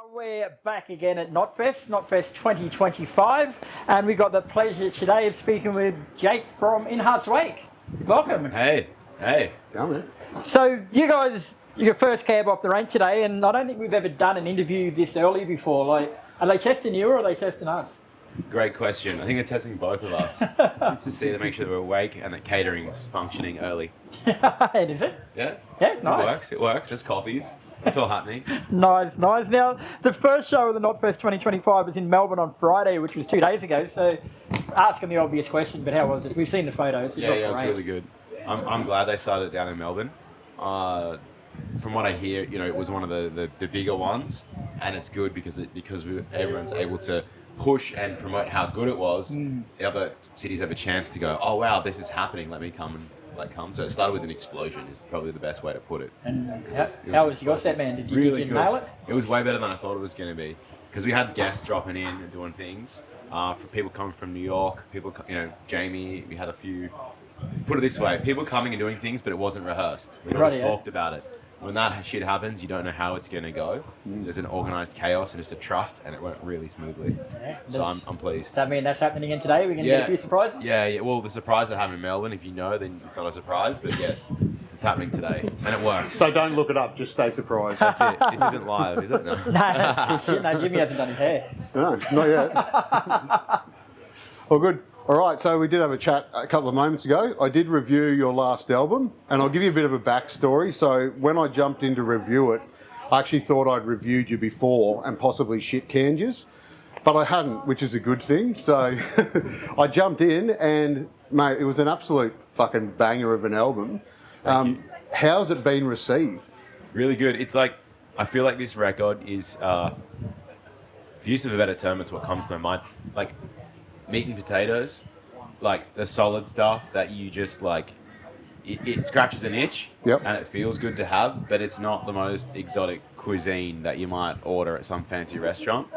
We're back again at Knotfest 2025, and we've got the pleasure today of speaking with Jake from In Heart's Wake. Welcome. Hey. Come in. So you guys, your first cab off the rank today, and I don't think we've ever done an interview this early before. Like, are they testing you or are they testing us? Great question. I think they're testing both of us just to see to make sure that we're awake and that catering's functioning early. And is it? Yeah. Yeah, nice. It works. There's coffees. It's all happening. Nice. Now, the first show of the Knotfest 2025 was in Melbourne on Friday, which was 2 days ago. So, asking the obvious question, but how was it? We've seen the photos. Yeah, it was really good. I'm glad they started it down in Melbourne. From what I hear, it was one of the bigger ones, and it's good because everyone's able to push and promote how good it was. The other cities have a chance to go, oh wow, this is happening. Let me come and. So it started with an explosion is probably the best way to put it. And how was your set, man? Did you nail it? It was way better than I thought it was going to be, because we had guests dropping in and doing things. For people coming from New York, people, Jamie, we had a few. Put it this way, people coming and doing things, but it wasn't rehearsed. We always talked about it. When that shit happens, you don't know how it's going to go. There's an organised chaos and just a trust, and it went really smoothly. Yeah, so I'm pleased. Does that mean that's happening again today? We're going to get a few surprises? Yeah. Well, the surprise that happened in Melbourne, if you know, then it's not a surprise. But yes, it's happening today, and it works. So don't look it up, just stay surprised. That's it. This isn't live, is it? No. No, Jimmy hasn't done his hair. No, not yet. All good. All right, so we did have a chat a couple of moments ago. I did review your last album, and I'll give you a bit of a backstory. So when I jumped in to review it, I actually thought I'd reviewed you before and possibly shit-canned you, but I hadn't, which is a good thing. So I jumped in, and mate, it was an absolute fucking banger of an album. How's it been received? Really good. It's like, I feel like this record is, use of a better term, it's what comes to my mind. Like, meat and potatoes, like the solid stuff that you just like, it scratches an itch. Yep. And it feels good to have, but it's not the most exotic cuisine that you might order at some fancy restaurant.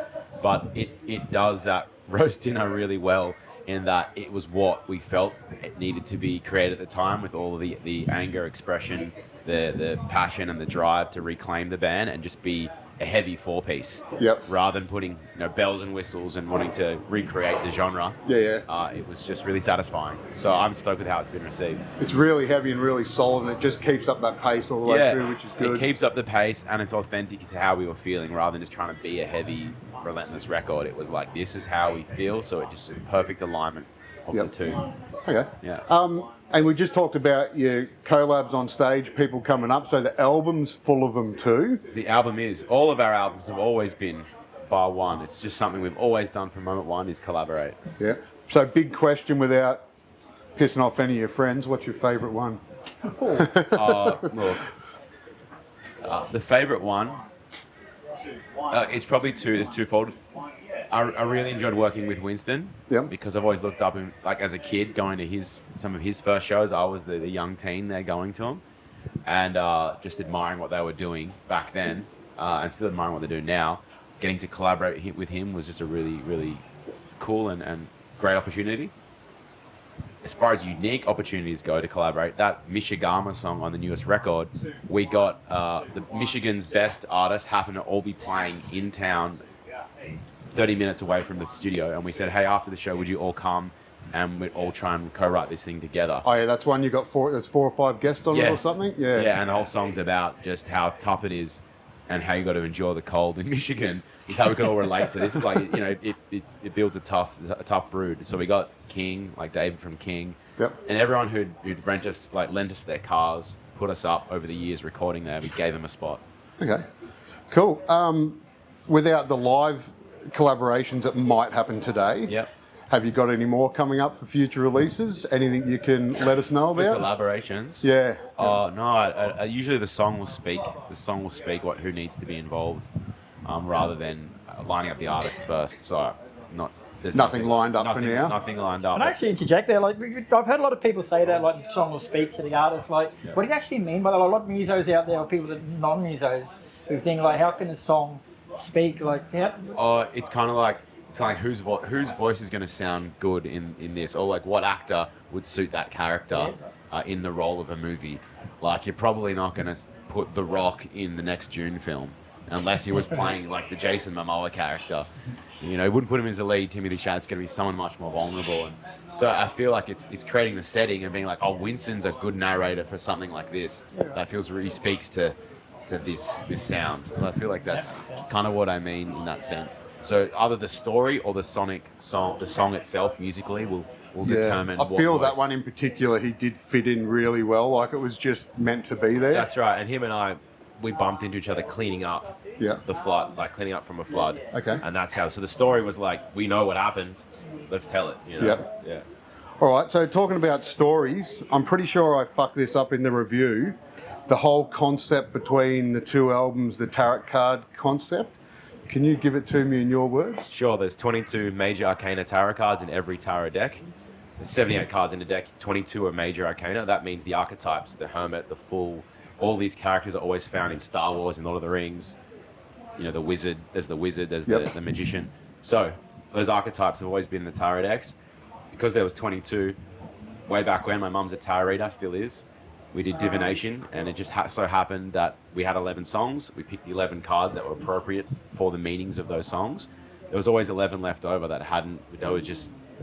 But it does that roast dinner really well, in that it was what we felt it needed to be created at the time, with all of the anger expression, the passion and the drive to reclaim the band and just be a heavy four-piece. Yep. Rather than putting bells and whistles and wanting to recreate the genre. Yeah. It was just really satisfying. So I'm stoked with how it's been received. It's really heavy and really solid, and it just keeps up that pace all the way through, which is good. It keeps up the pace, and it's authentic to how we were feeling, rather than just trying to be a heavy, relentless record. It was like, this is how we feel, so it just was perfect alignment of the two. Okay. Yeah. And we just talked about your collabs on stage, people coming up, so the album's full of them too. The album is. All of our albums have always been bar one. It's just something we've always done from moment one, is collaborate. Yeah. So big question, without pissing off any of your friends, what's your favourite one? Look, the favourite one, it's probably two. There's twofold. I really enjoyed working with Winston, because I've always looked up him, like as a kid, going to some of his first shows. I was the young teen there going to him, and just admiring what they were doing back then, and still admiring what they're doing now. Getting to collaborate with him was just a really, really cool and great opportunity. As far as unique opportunities go to collaborate, that Michigama song on the newest record, we got the Michigan's best artists happen to all be playing in town 30 minutes away from the studio, and we said, hey, after the show, would you all come and we'd all try and co-write this thing together. Oh yeah, that's one you got there's 4 or 5 guests on it or something? Yeah, and the whole song's about just how tough it is and how you got to endure the cold in Michigan, is how we can all relate to this. Is like, it builds a tough brood. So we got King, like David from King, and everyone who'd lent us their cars, put us up over the years recording there, we gave them a spot. Okay, cool. Without the live collaborations that might happen today, have you got any more coming up for future releases? Anything you can let us know about? Collaborations? Yeah. No, usually the song will speak. The song will speak who needs to be involved, rather than lining up the artist first. So there's nothing lined up for now. Nothing lined up. Can I actually interject there? Like, I've heard a lot of people say that, like, the song will speak to the artist. Like, what do you actually mean by that? A lot of musos out there, or people that are non-musos, who think, like, how can a song speak? Like, how? It's kind of like, whose voice is going to sound good in this, or like what actor would suit that character in the role of a movie. Like, you're probably not going to put The Rock in the next Dune film. unless he was playing like the Jason Momoa character. You know, he wouldn't put him as a lead. Timothy Chalamet's going to be someone much more vulnerable. And so I feel like it's creating the setting and being like, oh, Winston's a good narrator for something like this. That feels really speaks to this sound. And I feel like that's kind of what I mean in that sense. So either the story or the song itself musically will determine. I feel that one in particular, he did fit in really well. Like it was just meant to be there. That's right. And him and I, we bumped into each other cleaning up the flood, like cleaning up from a flood. Okay. And that's how. So the story was like, we know what happened. Let's tell it. You know? Yep. Yeah. All right. So talking about stories, I'm pretty sure I fucked this up in the review. The whole concept between the two albums, the tarot card concept. Can you give it to me in your words? Sure. There's 22 major arcana tarot cards in every tarot deck. There's 78 cards in the deck. 22 are major arcana. That means the archetypes, the hermit, the fool. All these characters are always found in Star Wars and Lord of the Rings. You know, the wizard, there's the magician. So those archetypes have always been in the tarot decks. Because there was 22, way back when, my mum's a tarot reader, still is. We did divination, and it just so happened that we had 11 songs. We picked the 11 cards that were appropriate for the meanings of those songs. There was always 11 left over that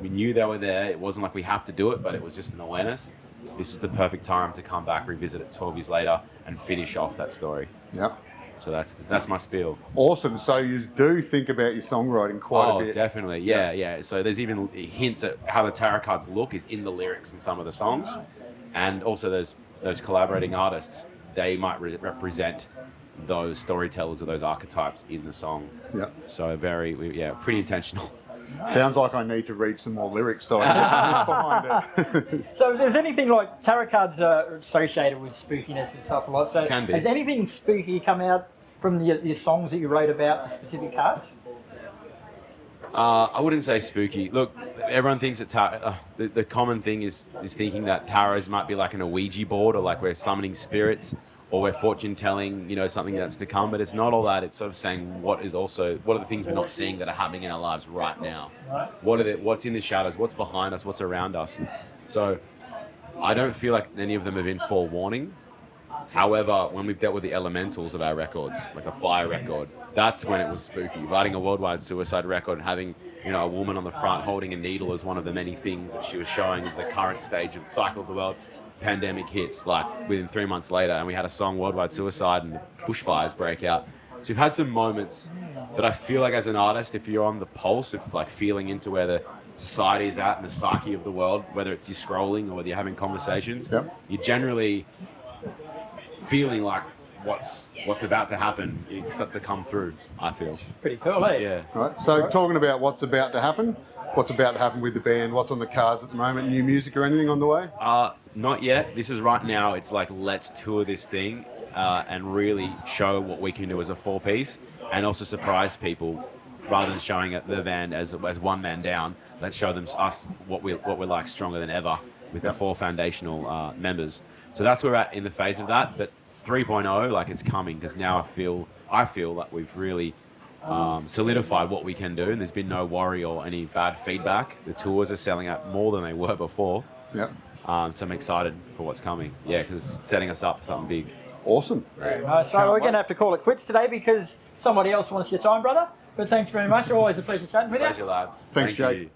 we knew they were there. It wasn't like we have to do it, but it was just an awareness. This was the perfect time to come back, revisit it 12 years later, and finish off that story. Yep. So that's my spiel. Awesome. So you do think about your songwriting quite a bit. Oh, definitely. Yeah. So there's even hints at how the tarot cards look is in the lyrics in some of the songs. And also those collaborating artists, they might represent those storytellers or those archetypes in the song. Yeah. So pretty intentional. Sounds like I need to read some more lyrics so I can get behind it. So if there's anything like tarot cards are associated with spookiness and stuff a lot. So Can be. has anything spooky come out from your songs that you wrote about the specific cards? I wouldn't say spooky. Look, everyone thinks that the common thing is thinking that tarots might be like an Ouija board, or like we're summoning spirits, or we're fortune telling, you know, something that's to come. But it's not all that. It's sort of saying what are the things we're not seeing that are happening in our lives right now. What's in the shadows? What's behind us? What's around us? So I don't feel like any of them have been forewarning. However, when we've dealt with the elementals of our records, like a fire record, that's when it was spooky. Writing a worldwide suicide record and having, you know, a woman on the front holding a needle as one of the many things that she was showing the current stage of the cycle of the world. Pandemic hits, like within 3 months later, and we had a song, Worldwide Suicide, and the bushfires break out. So we've had some moments that I feel like as an artist, if you're on the pulse of like feeling into where the society is at and the psyche of the world, whether it's you scrolling or whether you're having conversations, you're generally feeling like what's about to happen. It starts to come through, I feel. Pretty cool, eh? Yeah. Right. So talking about what's about to happen with the band, what's on the cards at the moment, new music or anything on the way? Not yet. This is right now. It's like, let's tour this thing and really show what we can do as a 4-piece, and also surprise people rather than showing the band as one man down. Let's show them us what we're like stronger than ever with the 4 foundational members. So that's where we're at in the phase of that. But 3.0, like, it's coming, because now I feel like we've really solidified what we can do, and there's been no worry or any bad feedback. The tours are selling out more than they were before. Yeah. So I'm excited for what's coming. Yeah, because it's setting us up for something big. Awesome. Very nice. So we're going to have to call it quits today because somebody else wants your time, brother. But thanks very much. Always a pleasure chatting with you. Pleasure, lads. Thanks, Thank Jake. you.